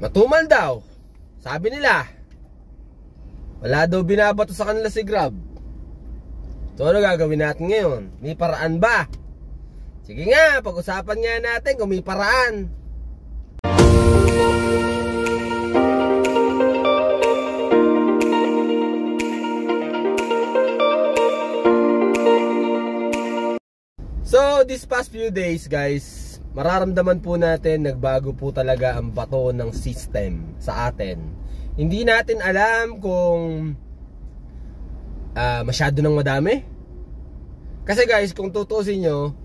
Matumal daw. Sabi nila. Wala daw binabato sa kanila si Grab. So ano gagawin natin ngayon? May paraan ba? Sige nga, pag-usapan nga natin kung may paraan. So this past few days guys, mararamdaman po natin nagbago po talaga ang bato ng system sa atin. Hindi natin alam kung masyado nang madami. Kasi guys, kung tutuusin nyo,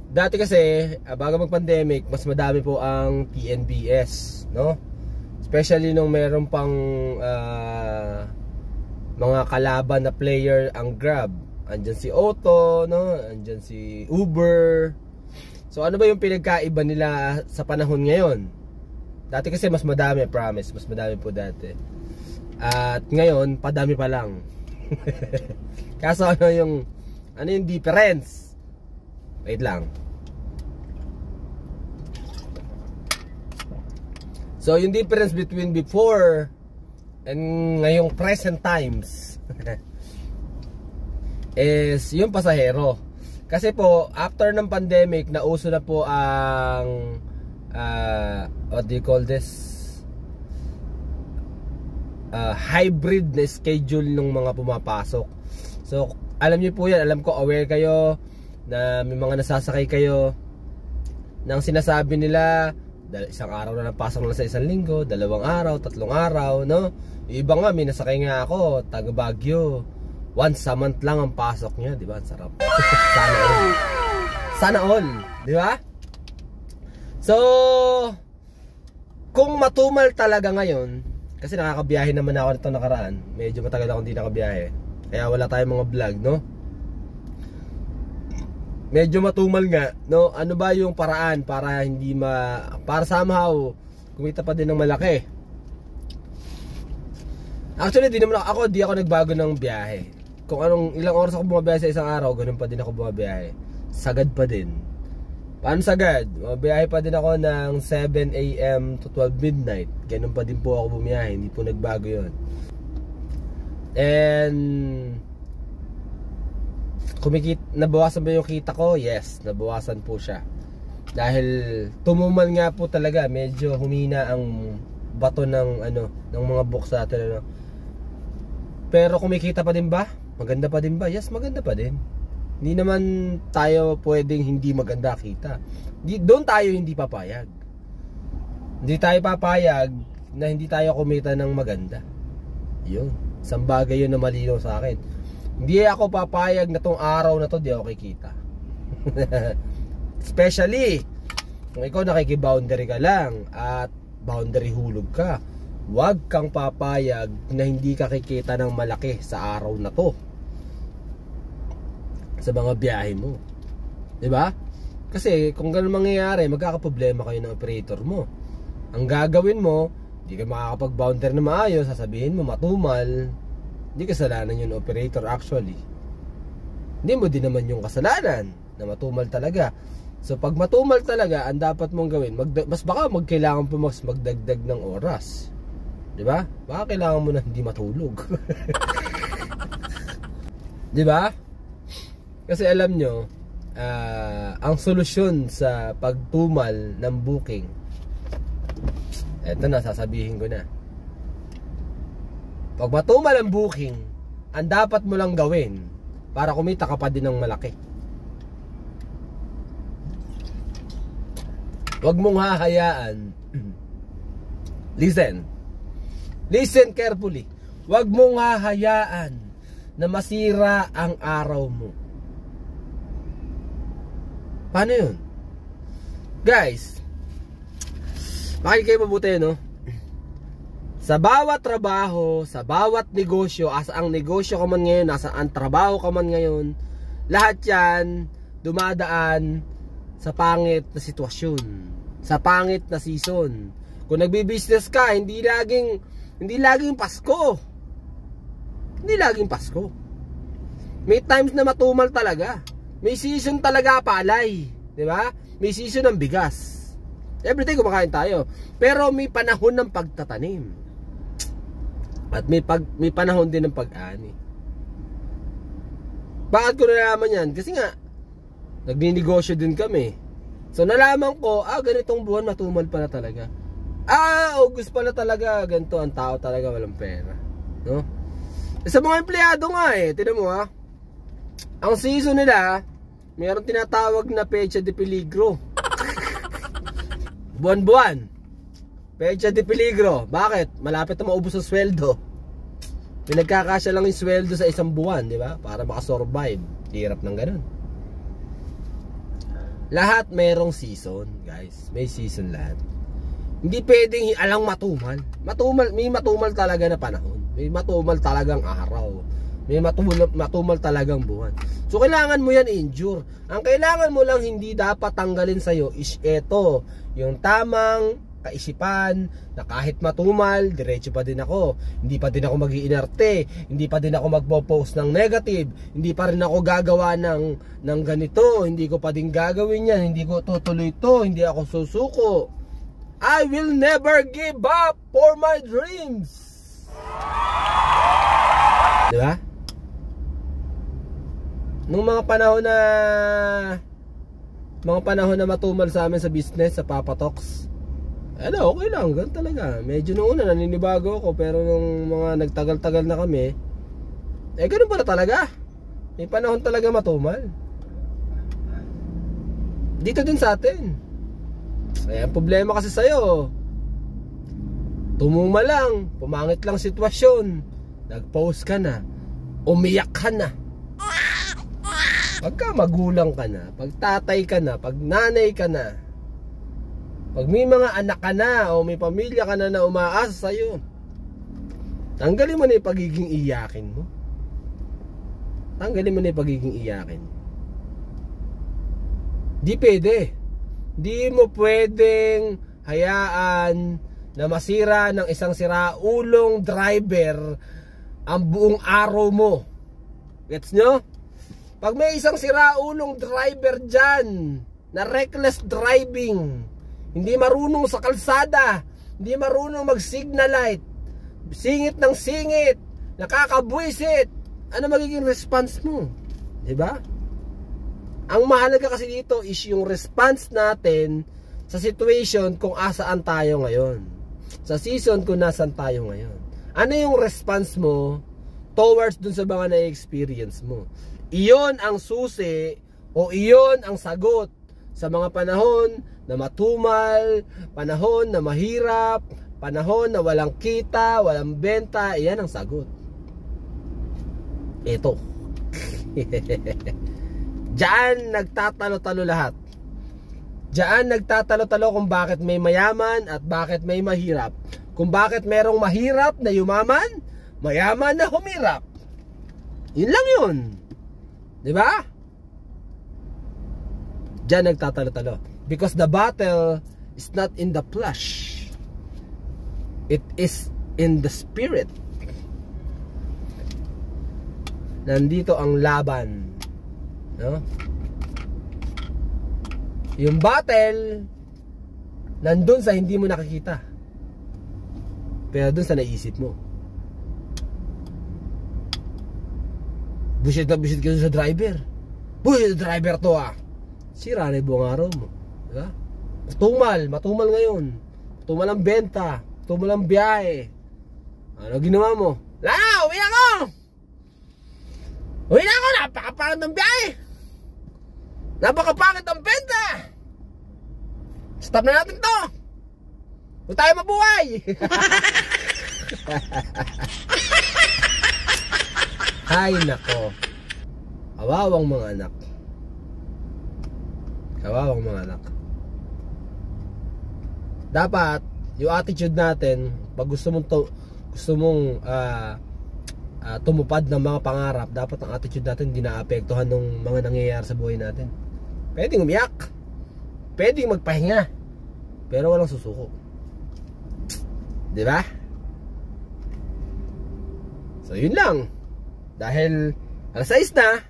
dati kasi bago mag-pandemic, mas madami po ang TNBS, no? Especially nung meron pang mga kalaban na player ang Grab. Andyan si Otto, no? Andyan si Uber. So ano ba yung pinagkaiba nila sa panahon ngayon? Dati kasi mas madami, promise. Mas madami po dati. At ngayon, padami pa lang. Kaso ano yung difference? Wait lang. So yung difference between before and ngayong present times is yung pasahero. Kasi po after ng pandemic, nauso na po ang what do you call this, hybrid na schedule ng mga pumapasok. So alam niyo po yan, alam ko aware kayo na may mga nasasakay kayo nang sinasabi nila isang araw na napasok na sa isang linggo, 2 araw, 3 araw, no? Yung iba nga, may nasakay nga ako, taga Baguio, once a month lang ang pasok niya, di ba? Ang sarap. Sana all. Sana all, di ba? So, kung matumal talaga ngayon, kasi nakakabiyahe naman ako nito nakaraan, medyo matagal ako hindi nakabiyahe, kaya wala tayong mga vlog, no? Medyo matumal nga, no? Ano ba yung paraan para hindi para somehow kumita pa din ng malaki? Actually, di ako nagbago ng biyahe. Kung ilang oras ako bumabiyahe sa isang araw, ganun pa din ako bumabiyahe. Sagad pa din. Paano sagad? Bumabiyahe pa din ako ng 7 AM to 12 midnight. Ganun pa din po ako bumiyahe, hindi po nagbago 'yon. And nabawasan ba yung kita ko? Yes, nabawasan po siya. Dahil tumumal nga po talaga, medyo humina ang bato ng ng mga box natin, Pero kumikita pa din ba? Maganda pa din ba? Yes, maganda pa din. Hindi naman tayo pwedeng hindi maganda kita. Doon tayo hindi papayag. Hindi tayo papayag na hindi tayo kumita ng maganda. Yun, isang bagay yun na malinaw sa akin. Hindi ako papayag na tong araw na to di ako kikita. Especially kung ikaw nakikiboundary ka lang at boundary hulog ka, huwag kang papayag na hindi ka kikita ng malaki sa araw na to sa mga biyahe mo, diba? Kasi kung ganun mangyayari, magkakaproblema kayo ng operator mo. Ang gagawin mo, hindi ka makakapag-boundary na maayos, sasabihin mo matumal. Hindi kasalanan yung operator actually. Hindi mo din naman yung kasalanan na matumal talaga. So pag matumal talaga, ang dapat mong gawin, mas baka kailangan po magdagdag ng oras, diba? Baka kailangan mo na hindi matulog. Diba? Kasi alam nyo, ang solusyon sa pagtumal ng booking, eto na, sasabihin ko na. Pag matumal ang booking, ang dapat mo lang gawin para kumita ka pa din ng malaki, huwag mong hahayaan. Listen carefully. Huwag mong hahayaan na masira ang araw mo. Paano yun? Guys, makinig kayo mabuti, no? Sa bawat trabaho, sa bawat negosyo, asa ang negosyo ka man ngayon, nasa ang trabaho ka man ngayon, lahat yan dumadaan sa pangit na sitwasyon, sa pangit na season. Kung nagbi-business ka, hindi laging Pasko. Hindi laging Pasko. May times na matumal talaga. May season talaga palay, di ba? May season ng bigas. Everyday kumakain tayo. Pero may panahon ng pagtatanim. At may panahon din ng pag-ani. Bakit ko nalaman yan? Kasi nga, nagninegosyo din kami. So nalaman ko, ganitong buwan matumal pala talaga. August pala talaga, ganito ang tao talaga, walang pera. No? Sa mga empleyado nga tinan mo ang season nila, mayroong tinatawag na pecha de peligro. Buwan-buwan. Pecha de peligro. Bakit? Malapit na maubos ang sweldo. Pinagkakasya lang yung sweldo sa isang buwan, di ba? Para makasurvive. Hirap ng ganun. Lahat mayroong season, guys. May season lahat. Hindi pwedeng alang matumal. May matumal talaga na panahon. May matumal talagang araw. May matumal talagang buwan. So kailangan mo yan endure. Ang kailangan mo lang hindi dapat tanggalin sa'yo is ito, yung tamang kaisipan na kahit matumal, diretso pa din ako. Hindi pa din ako mag-iinarte. Hindi pa din ako magpo-post ng negative. Hindi pa rin ako gagawa ng ganito. Hindi ko pa din gagawin yan. Hindi ko tutuloy to. Hindi ako susuko. I will never give up for my dreams. Diba? Nung mga panahon na matumal sa amin sa business, sa Papa Talks, okay lang, ganun talaga. Medyo nung una naninibago ako, pero nung mga nagtagal-tagal na kami, ganun pala talaga. May panahon talaga matumal. Dito din sa atin. Ang problema kasi sa'yo, tumuma lang, pumangit lang sitwasyon, nag-post ka na, umiyak ka na. Pagka magulang ka na, pag tatay ka na, pag nanay ka na, pag may mga anak ka na o may pamilya ka na umaasa sa'yo, tanggalin mo na yung pagiging iyakin mo. Tanggalin mo na yung pagiging iyakin. Di pwede. Di mo pwedeng hayaan na masira ng isang siraulong driver ang buong araw mo. Gets nyo? Pag may isang siraulong driver dyan na reckless driving, hindi marunong sa kalsada, hindi marunong mag-signal light, singit ng singit, nakakabwisit, ano magiging response mo? Diba? Ang mahalaga kasi dito is yung response natin sa situation kung asaan tayo ngayon. Sa season kung nasan tayo ngayon. Ano yung response mo towards dun sa mga na-experience mo? Iyon ang susi o iyon ang sagot sa mga panahon na matumal, panahon na mahirap, panahon na walang kita, walang benta. Iyan ang sagot. Ito. Diyan nagtatalo-talo lahat. Diyan nagtatalo-talo kung bakit may mayaman at bakit may mahirap. Kung bakit merong mahirap na yumaman, mayaman na humirap. Yun lang yun. Diba? Diyan nagtatalo-talo. Because the battle is not in the flesh. It is in the spirit. Nandito ang laban. No? Yung battle nandun sa hindi mo nakikita, pero dun sa naisip mo. Bullshit na bullshit ka sa driver. Bullshit na driver to sira na yung buong araw mo, diba? Matumal ngayon. Matumal ang benta, matumal ang biyahe. Ano ginawa mo? Uwi ako! Uwi na ako! Napakapangit ng biyahe! Napakapangit ang benta! Stop na natin to! Huwag tayo mabuhay! Ay nako, kawawang mga anak. Kawawang mga anak. Dapat yung attitude natin, pag gusto mong tumupad ng mga pangarap, dapat ang attitude natin hindi naapektuhan ng mga nangyayari sa buhay natin. Pwedeng umiyak, pwedeng magpahinga, pero walang susuko. Diba? So yun lang. Dahil alas 6 na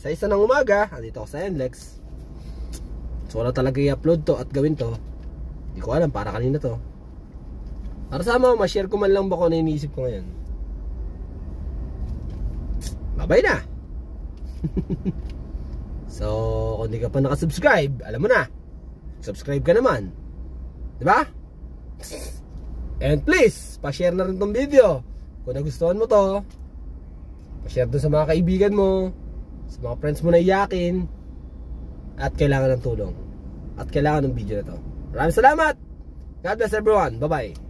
ng umaga, andito ako sa NLEX. So wala talaga i-upload to at gawin to. Hindi ko alam para kanina to. Para sama, ma-share ko man lang ba kung ano iniisip ko ngayon. Bye-bye na. So, kung di ka pa nakasubscribe, alam mo na, subscribe ka naman, diba? And please, pa-share na rin tong video. Kung nagustuhan mo to, pa-share doon sa mga kaibigan mo, sa mga friends mo na iyakin, at kailangan ng tulong, at kailangan ng video na to. Maraming salamat. God bless everyone. Bye-bye.